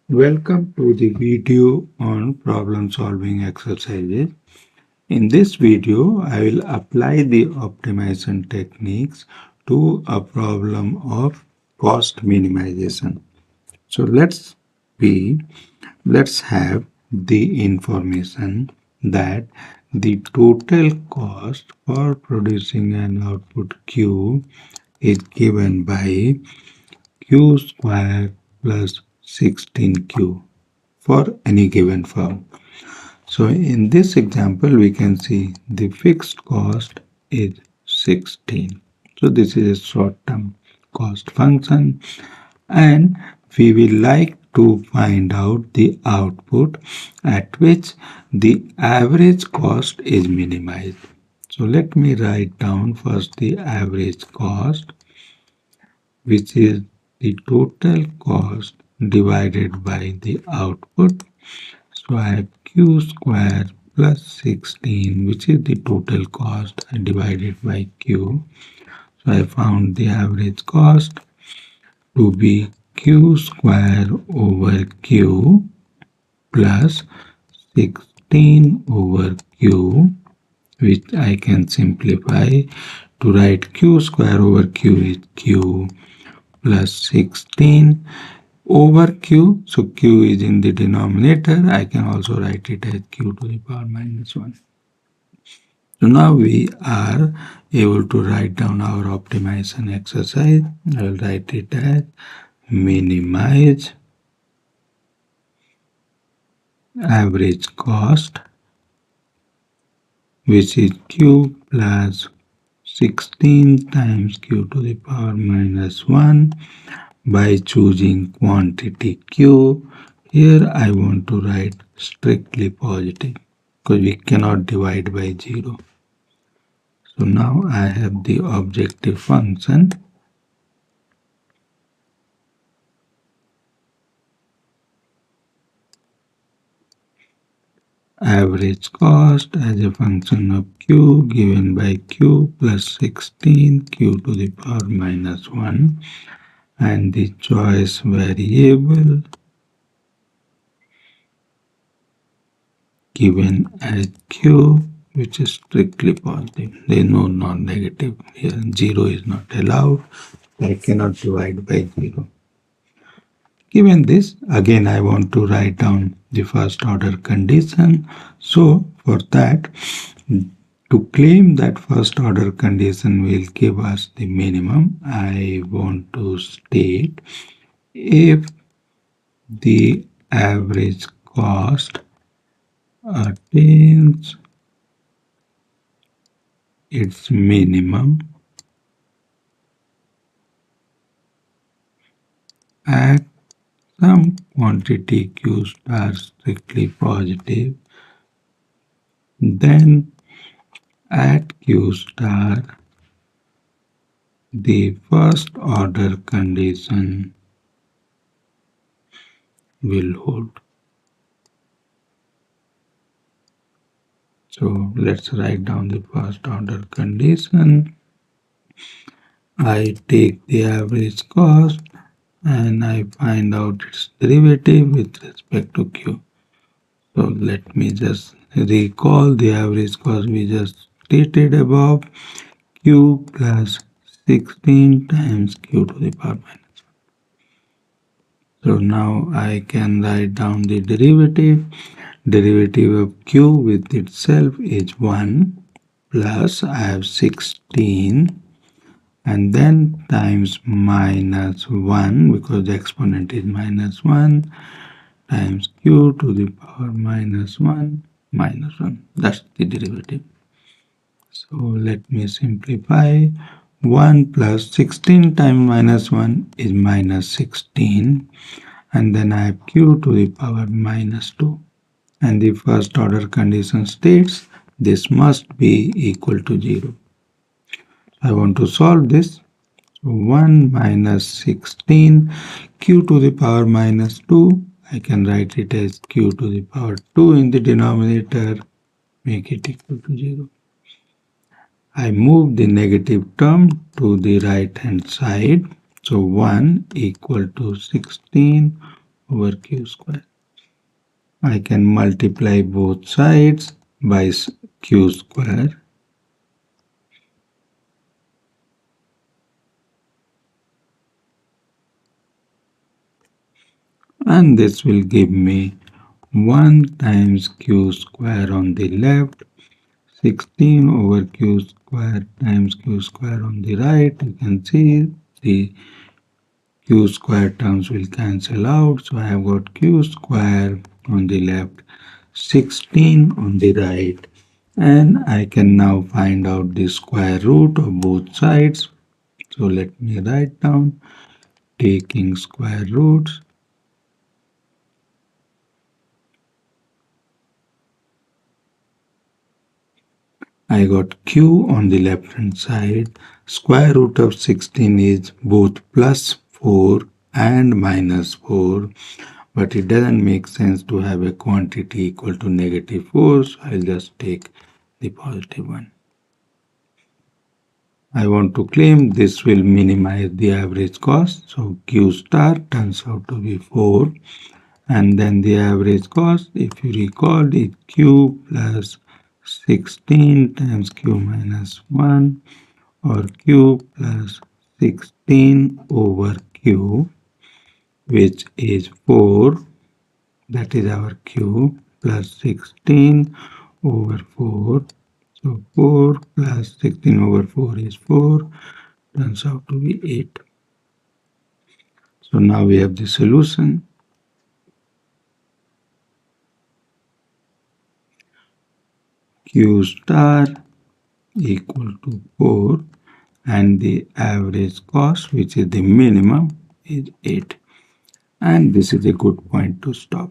Welcome to the video on problem solving exercises. In this video, I will apply the optimization techniques to a problem of cost minimization. So let's have the information that the total cost for producing an output Q is given by Q square plus 16Q for any given firm. So in this example, we can see the fixed cost is 16. So this is a short-term cost function, and we will like to find out the output at which the average cost is minimized. So let me write down first the average cost, which is the total cost divided by the output. So I have Q square plus 16, which is the total cost divided by Q. So I found the average cost to be Q square over Q plus 16 over Q, which I can simplify to write Q square over Q is Q plus 16 over Q. So Q is in the denominator. I can also write it as Q to the power minus 1. So now we are able to write down our optimization exercise. I will write it as minimize average cost, which is Q plus 16 times Q to the power minus 1 by choosing quantity Q. Here I want to write strictly positive because we cannot divide by 0. So now I have the objective function average cost as a function of Q given by Q plus 16 Q to the power minus 1, and the choice variable given as Q, which is strictly positive. There is no non-negative here. 0 is not allowed. I cannot divide by 0. Given this, again I want to write down the first order condition. So for that, to claim that first order condition will give us the minimum, I want to state if the average cost attains its minimum at some quantity Q star strictly positive, then at Q star the first order condition will hold. So let's write down the first order condition. I take the average cost and I find out its derivative with respect to Q. So let me just recall the average cost we just stated above, Q plus 16 times Q to the power minus 1. So now I can write down the derivative. Derivative of Q with itself is 1 plus I have 16 and then times minus 1 because the exponent is minus 1 times Q to the power minus 1 minus 1. That's the derivative. So let me simplify. 1 plus 16 times minus 1 is minus 16, and then I have Q to the power minus 2. And the first order condition states this must be equal to 0. I want to solve this. 1 minus 16 Q to the power minus 2. I can write it as Q to the power 2 in the denominator, make it equal to 0. I move the negative term to the right hand side. So 1 equal to 16 over q square. I can multiply both sides by q square, and this will give me 1 times q square on the left, 16 over q square times q square on the right. You can see the q square terms will cancel out. So I have got q square on the left, 16 on the right. And I can now find out the square root of both sides. So let me write down taking square roots. I got q on the left hand side. Square root of 16 is both plus 4 and minus 4. But it doesn't make sense to have a quantity equal to negative 4. So I'll just take the positive one. I want to claim this will minimize the average cost. So Q star turns out to be 4. And then the average cost, if you recall, is Q plus 16 times Q minus 1, or Q plus 16 over Q, which is 4. That is our Q plus 16 over 4. So 4 plus 16 over 4 is 4. Turns out to be 8. So now we have the solution. Q star equal to 4, and the average cost, which is the minimum, is 8. And this is a good point to stop.